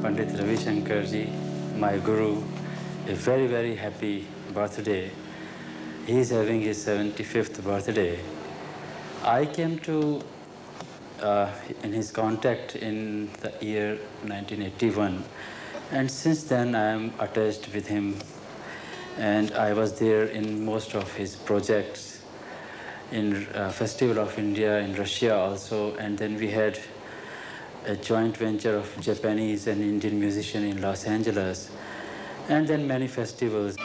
Pandit Ravi Shankar ji, my guru, a very, very happy birthday. He is having his 75th birthday. I came to in his contact in the year 1981, and since then I am attached with him, and I was there in most of his projects, in Festival of India in Russia also, and then we had a joint venture of Japanese and Indian musician in Los Angeles, and then many festivals.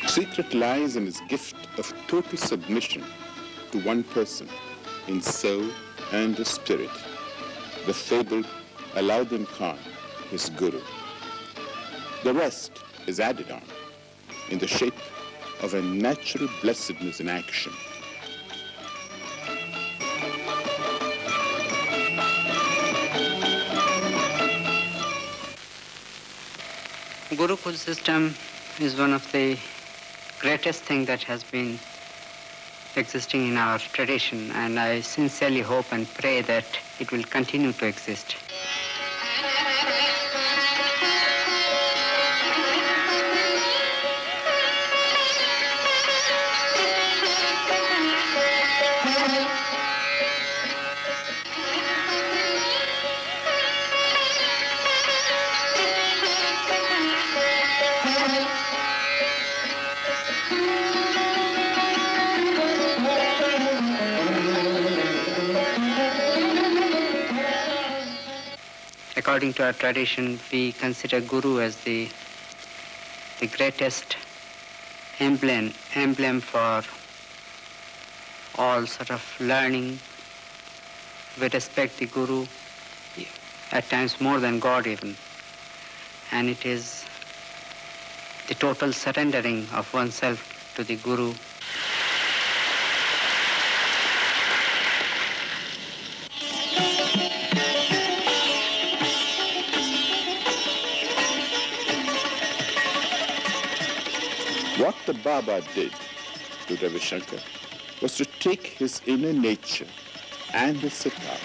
Secret lies in his gift of total submission to one person in soul and spirit, the fabled Alauddin Khan, his guru. The rest is added on in the shape of a natural blessedness in action. Gurukul system is one of the greatest thing that has been existing in our tradition, and I sincerely hope and pray that it will continue to exist. According to our tradition, we consider Guru as the greatest emblem for all sort of learning. We respect the Guru, at times more than God even. And it is the total surrendering of oneself to the Guru. What the Baba did to Ravi Shankar was to take his inner nature and his sitar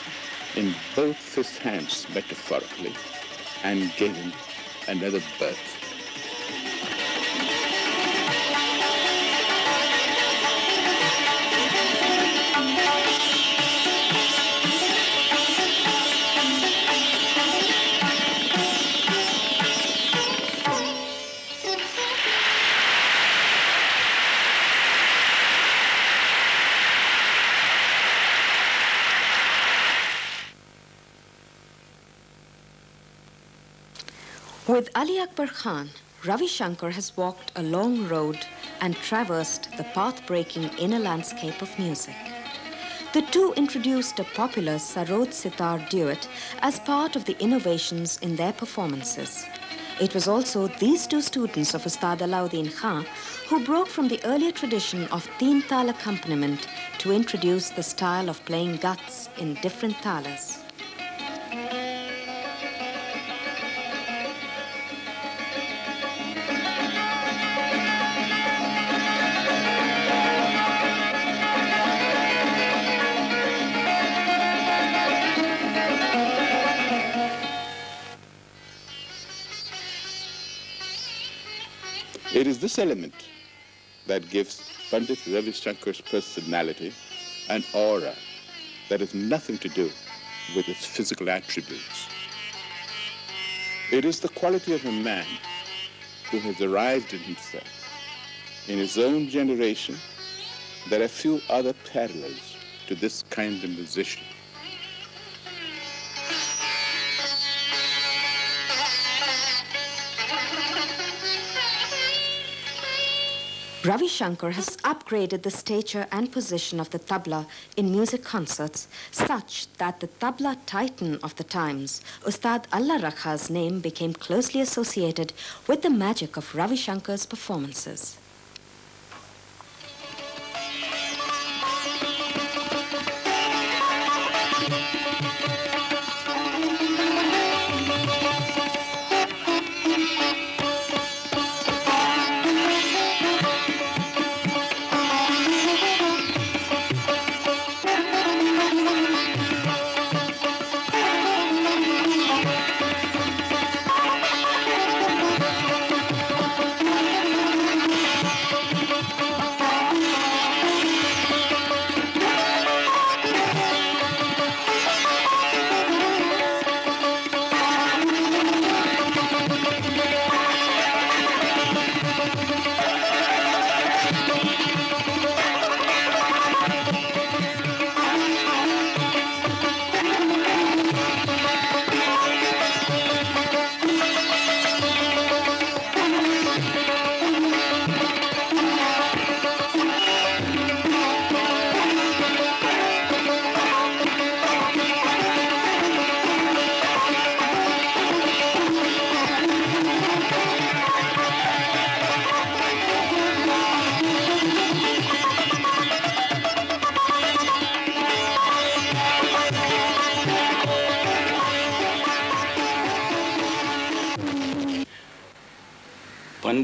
in both his hands metaphorically and gave him another birth. With Ali Akbar Khan, Ravi Shankar has walked a long road and traversed the path-breaking inner landscape of music. The two introduced a popular sarod sitar duet as part of the innovations in their performances. It was also these two students of Ustad Alauddin Khan who broke from the earlier tradition of teen tal accompaniment to introduce the style of playing guts in different talas. It is this element that gives Pandit Ravi Shankar's personality an aura that has nothing to do with its physical attributes. It is the quality of a man who has arrived in himself. In his own generation, there are few other parallels to this kind of musician. Ravi Shankar has upgraded the stature and position of the tabla in music concerts such that the tabla titan of the times, Ustad Allah Rakha's name became closely associated with the magic of Ravi Shankar's performances.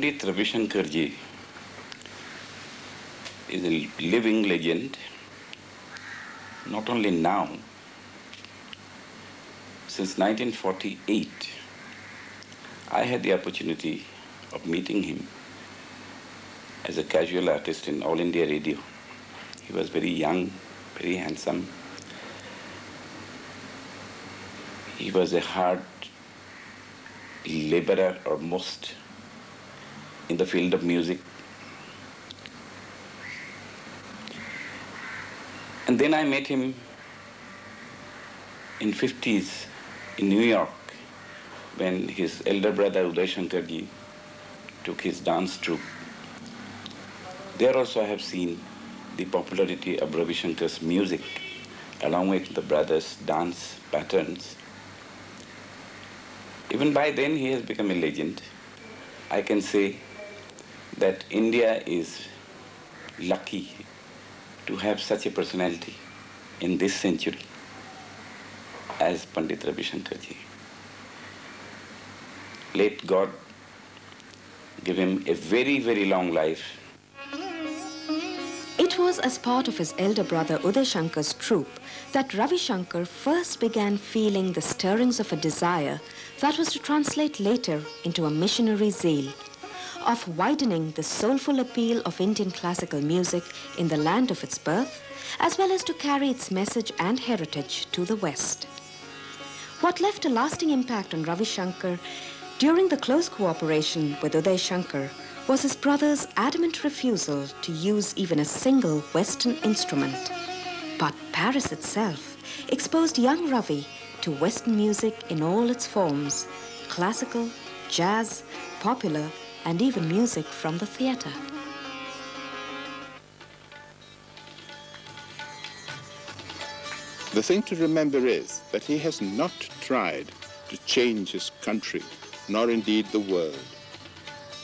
Pandit Ravi Shankar ji is a living legend, not only now. Since 1948, I had the opportunity of meeting him as a casual artist in All India Radio. He was very young, very handsome. He was a hard laborer almost in the field of music. And then I met him in 50s in New York when his elder brother Uday Shankar ji took his dance troupe. There also I have seen the popularity of Ravi Shankar's music along with the brothers' dance patterns. Even by then he has become a legend. I can say that India is lucky to have such a personality in this century as Pandit Ravi Shankar ji. Let God give him a very, very long life. It was as part of his elder brother Uday Shankar's troupe that Ravi Shankar first began feeling the stirrings of a desire that was to translate later into a missionary zeal, of widening the soulful appeal of Indian classical music in the land of its birth, as well as to carry its message and heritage to the West. What left a lasting impact on Ravi Shankar during the close cooperation with Uday Shankar was his brother's adamant refusal to use even a single Western instrument. But Paris itself exposed young Ravi to Western music in all its forms: classical, jazz, popular, and even music from the theater. The thing to remember is that he has not tried to change his country, nor indeed the world.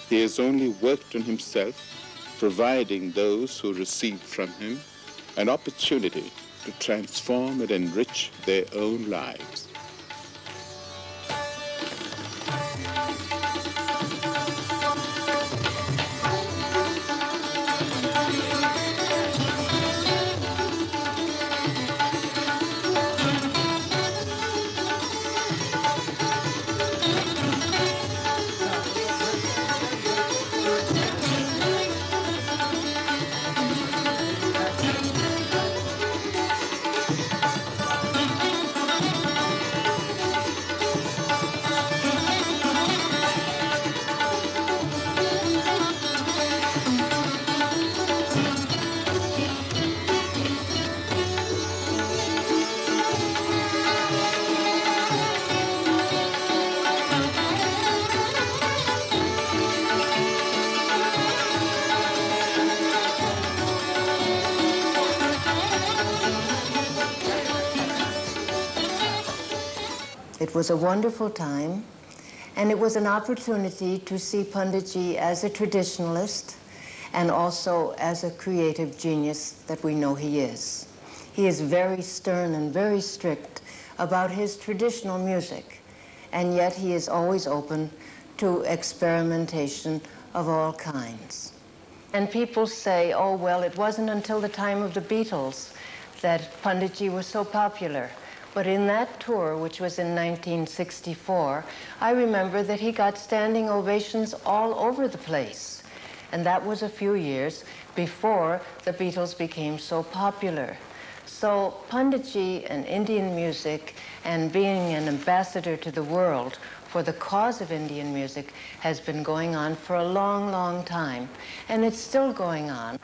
He has only worked on himself, providing those who receive from him an opportunity to transform and enrich their own lives. It was a wonderful time, and it was an opportunity to see Panditji as a traditionalist and also as a creative genius that we know he is. He is very stern and very strict about his traditional music, and yet he is always open to experimentation of all kinds. And people say, oh, well, it wasn't until the time of the Beatles that Panditji was so popular. But in that tour, which was in 1964, I remember that he got standing ovations all over the place. And that was a few years before the Beatles became so popular. So Panditji and Indian music and being an ambassador to the world for the cause of Indian music has been going on for a long, long time. And it's still going on.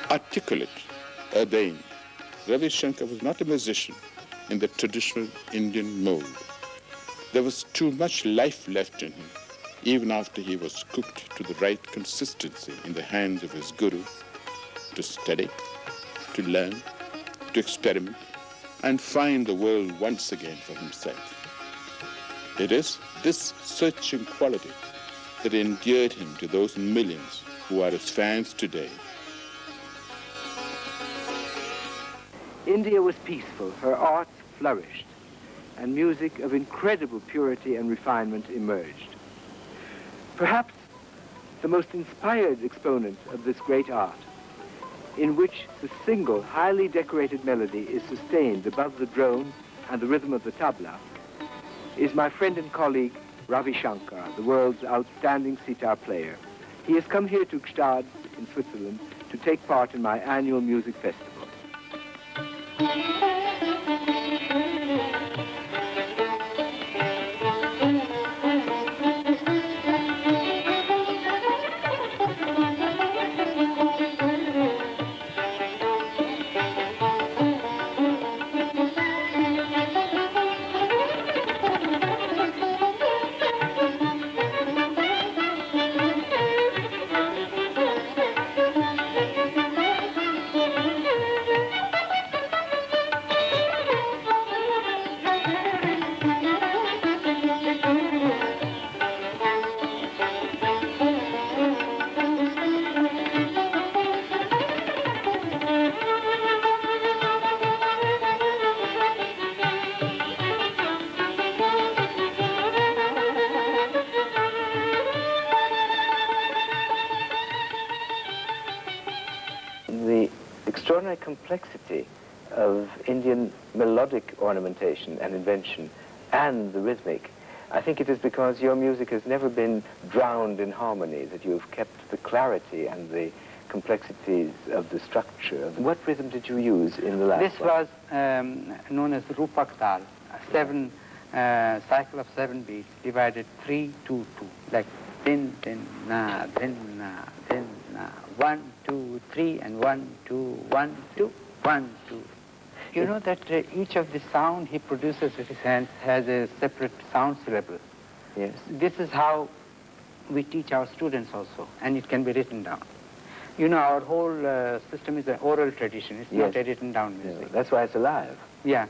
Articulate, urbane, Ravi Shankar was not a musician in the traditional Indian mold. There was too much life left in him, even after he was cooked to the right consistency in the hands of his guru, to study, to learn, to experiment, and find the world once again for himself. It is this searching quality that endeared him to those millions who are his fans today. India was peaceful, her arts flourished, and music of incredible purity and refinement emerged. Perhaps the most inspired exponent of this great art, in which the single highly decorated melody is sustained above the drone and the rhythm of the tabla, is my friend and colleague Ravi Shankar, the world's outstanding sitar player. He has come here to Gstaad in Switzerland to take part in my annual music festival. The extraordinary complexity of Indian melodic ornamentation and invention and the rhythmic, I think it is because your music has never been drowned in harmony, that you've kept the clarity and the complexities of the structure. What rhythm did you use in the last This one? was known as Rupak Tal, cycle of 7 beats, divided 3, 2, 2, like din, din, na, din, na, din, na, 1, 2, 3, and 1, 2, 1, 2, 1, 2. You know that each of the sound he produces with his hands has a separate sound syllable. Yes. This is how we teach our students also, and it can be written down. You know, our whole system is an oral tradition. It's not a written down music. Yeah, that's why it's alive. Yeah.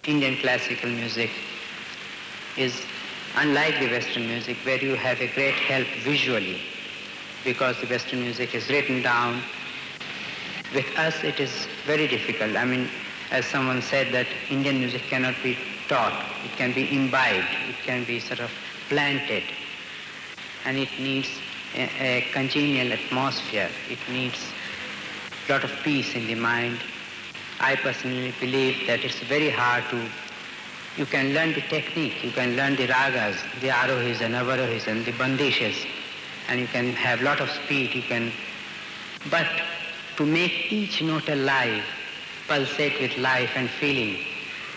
Indian classical music is unlike the Western music, where you have a great help visually, because the Western music is written down. With us it is very difficult. I mean, as someone said, that Indian music cannot be taught, it can be imbibed, it can be sort of planted, and it needs a congenial atmosphere, it needs a lot of peace in the mind. I personally believe that it's very hard to, you can learn the technique, you can learn the ragas, the arohis and avarohis and the bandishes, and you can have a lot of speed, you can, but to make each note alive, pulsate with life and feeling,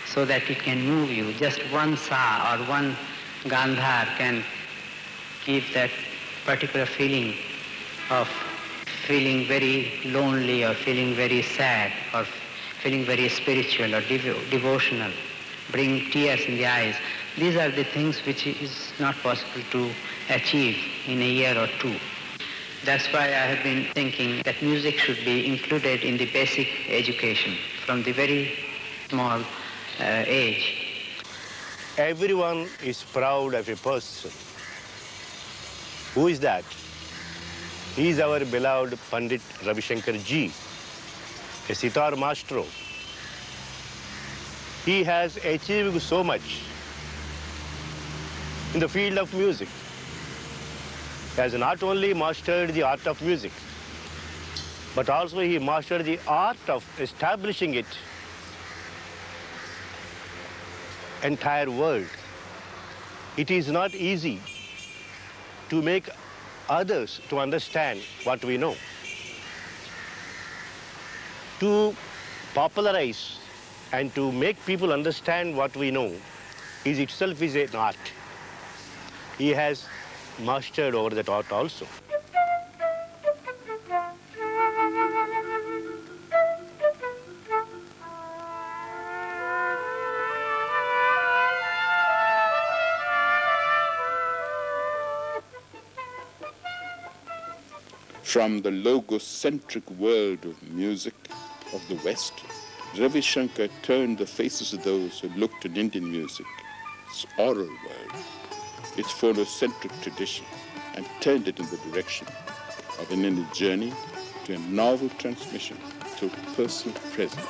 so that it can move you, just one sa or one gandhar can give that particular feeling of feeling very lonely or feeling very sad or feeling very spiritual or devotional, bring tears in the eyes. These are the things which is not possible to achieve in a year or two. That's why I have been thinking that music should be included in the basic education from the very small age. Everyone is proud of a person. Who is that? He is our beloved Pandit Ravi Shankar ji, a sitar maestro. He has achieved so much in the field of music. He has not only mastered the art of music, but also he mastered the art of establishing it entire world. It is not easy to make others to understand what we know. To popularize and to make people understand what we know is itself is an art. He has mastered over that art also. From the logocentric world of music of the West, Ravi Shankar turned the faces of those who looked on Indian music, its oral world, its phonocentric tradition, and turned it in the direction of an inner journey to a novel transmission through personal presence.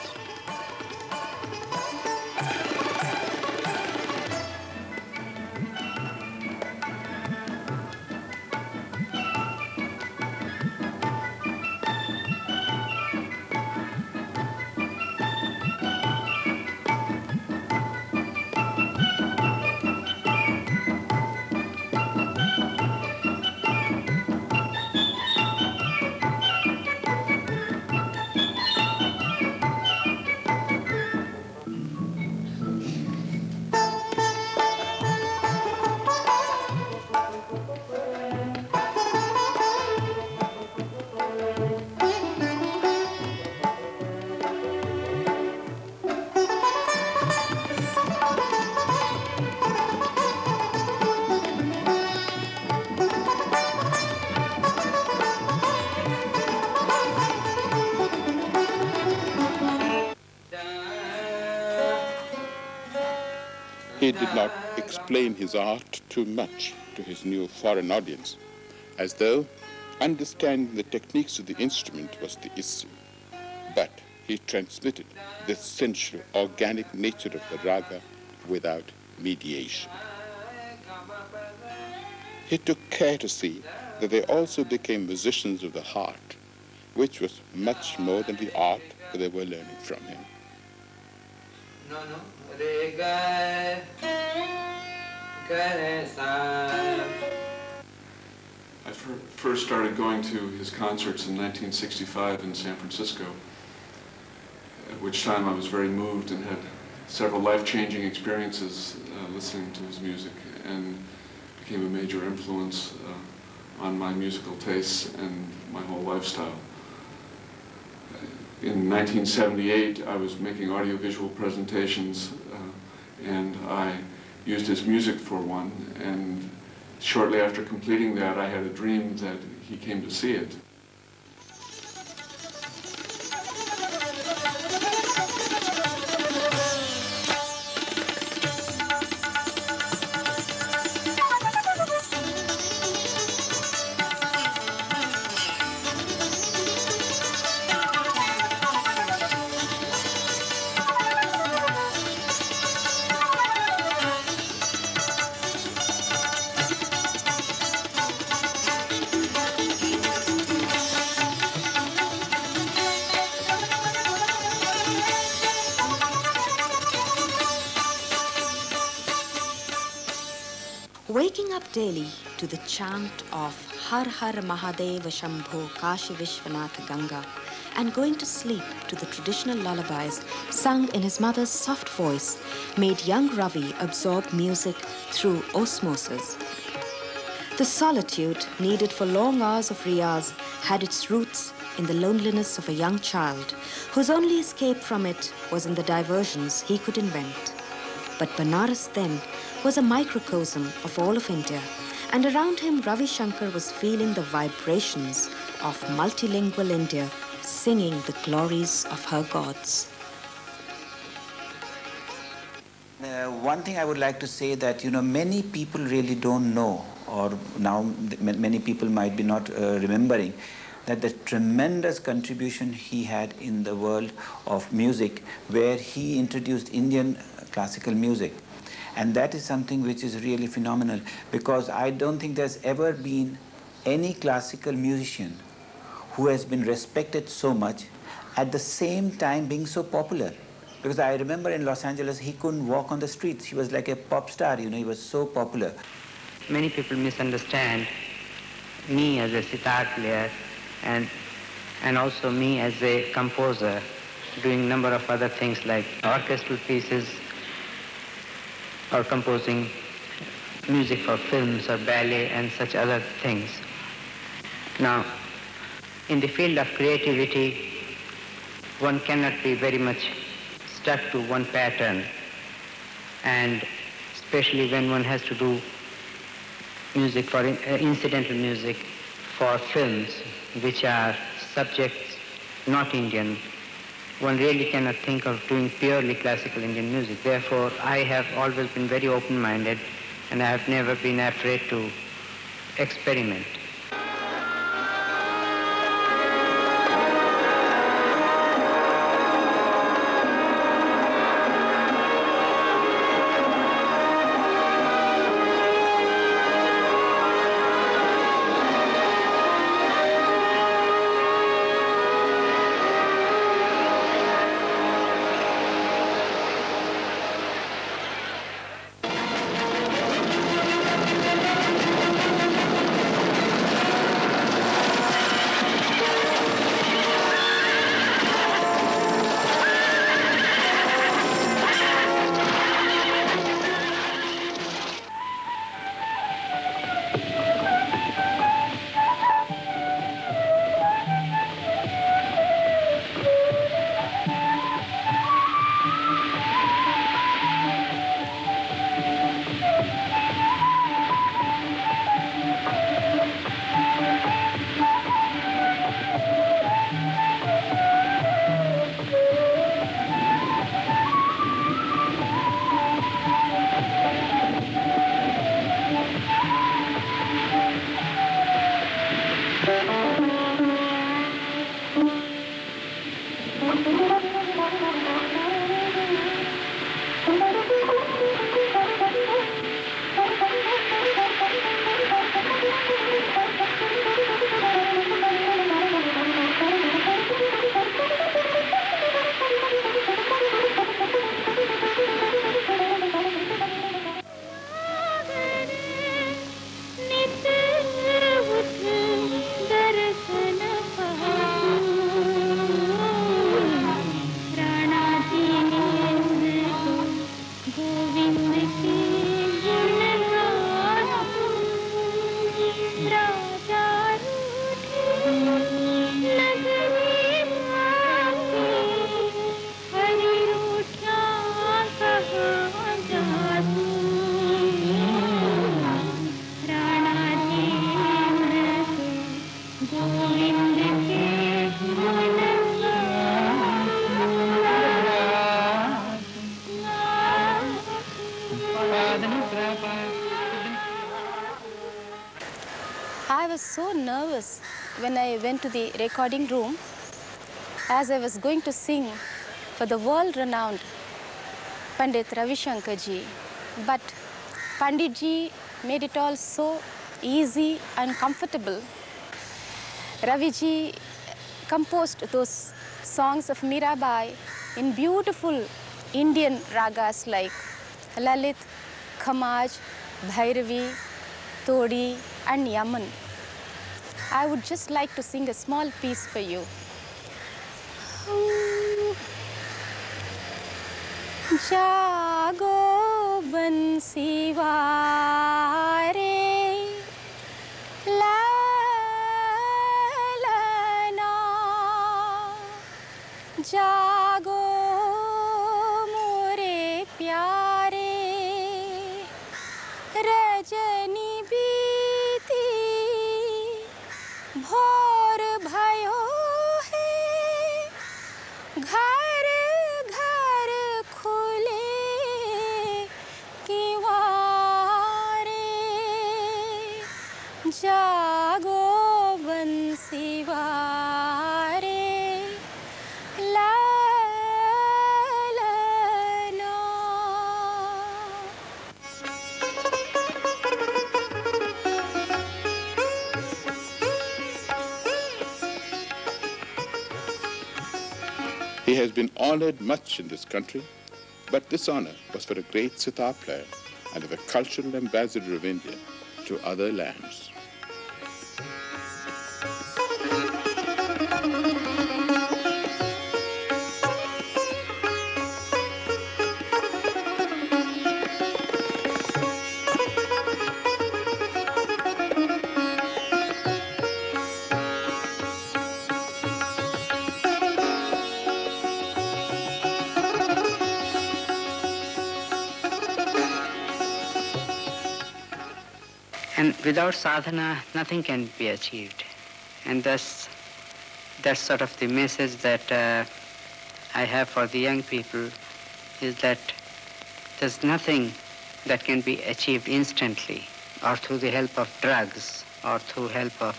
He did not explain his art too much to his new foreign audience, as though understanding the techniques of the instrument was the issue. But he transmitted the essential organic nature of the raga without mediation. He took care to see that they also became musicians of the heart, which was much more than the art that they were learning from him. I first started going to his concerts in 1965 in San Francisco, at which time I was very moved and had several life-changing experiences listening to his music, and became a major influence on my musical tastes and my whole lifestyle. In 1978, I was making audiovisual presentations, and I used his music for one, and shortly after completing that, I had a dream that he came to see it. Waking up daily to the chant of Har Har Mahadeva Shambho Kashi Vishwanatha Ganga and going to sleep to the traditional lullabies sung in his mother's soft voice made young Ravi absorb music through osmosis. The solitude needed for long hours of riyaz had its roots in the loneliness of a young child whose only escape from it was in the diversions he could invent. But Banaras then was a microcosm of all of India, and around him Ravi Shankar was feeling the vibrations of multilingual India singing the glories of her gods. One thing I would like to say that, many people really don't know, or now many people might be not remembering, that the tremendous contribution he had in the world of music, where he introduced Indian classical music. And that is something which is really phenomenal, because I don't think there's ever been any classical musician who has been respected so much, at the same time being so popular. Because I remember in Los Angeles, he couldn't walk on the streets. He was like a pop star, you know, he was so popular. Many people misunderstand me as a sitar player and also me as a composer, doing a number of other things like orchestral pieces or composing music for films or ballet and such other things. Now, in the field of creativity, one cannot be very much stuck to one pattern, and especially when one has to do music for incidental music for films which are subjects not Indian, one really cannot think of doing purely classical Indian music. Therefore, I have always been very open-minded, and I have never been afraid to experiment. I was so nervous when I went to the recording room, as I was going to sing for the world-renowned Pandit Ravi Shankar ji. But Pandit ji made it all so easy and comfortable. Ravi ji composed those songs of Mirabai in beautiful Indian ragas like Lalit, Khamaj, Bhairavi, Todi and Yaman. I would just like to sing a small piece for you. Jago bansi ware la la na jago more pyare rajani beeti भोर भयो है घर घर खुले किवारे जागो बंसी वारे He has been honored much in this country, but this honor was for a great sitar player and the cultural ambassador of India to other lands. And without sadhana, nothing can be achieved. And thus, that's sort of the message that I have for the young people, is that there's nothing that can be achieved instantly or through the help of drugs or through help of,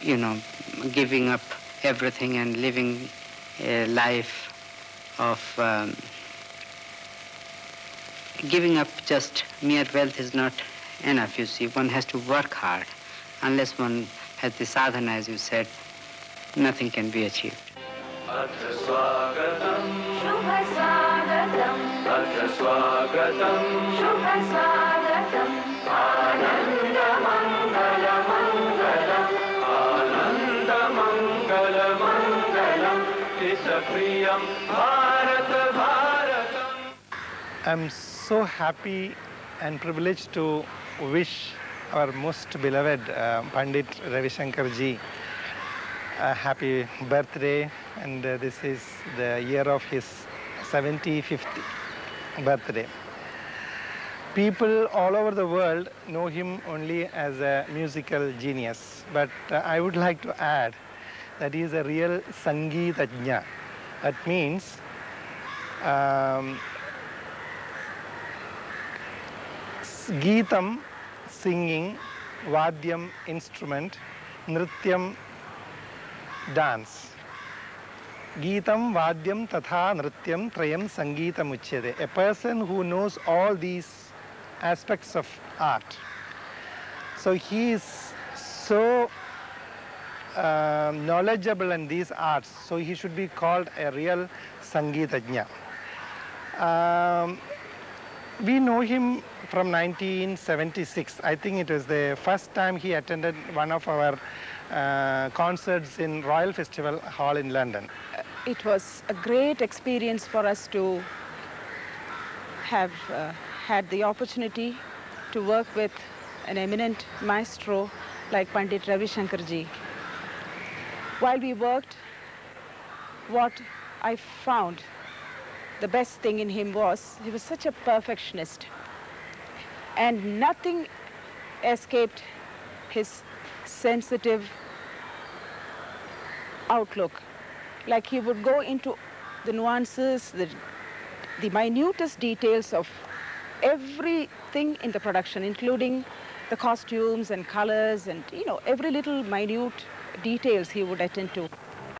giving up everything and living a life of giving up just mere wealth is not enough, you see. One has to work hard. Unless one has the sadhana, as you said, nothing can be achieved. I'm so happy and privileged to wish our most beloved Pandit Ravi Shankar ji a happy birthday, and this is the year of his 75th birthday. People all over the world know him only as a musical genius, but I would like to add that he is a real Sangeetajna. That means Geetam, singing, Vadyam, instrument, Nrityam, dance. Geetam, Vadyam, Tatha, Nrityam, Trayam, Sangeetam Uchyate. A person who knows all these aspects of art. So he is so knowledgeable in these arts, so he should be called a real Sangeetajna. We know him from 1976. I think it was the first time he attended one of our concerts in Royal Festival Hall in London. It was a great experience for us to have had the opportunity to work with an eminent maestro like Pandit Ravi Shankar ji. While we worked, what I found the best thing in him was he was such a perfectionist, and nothing escaped his sensitive outlook. Like he would go into the nuances, the minutest details of everything in the production, including the costumes and colors and, every little minute details he would attend to.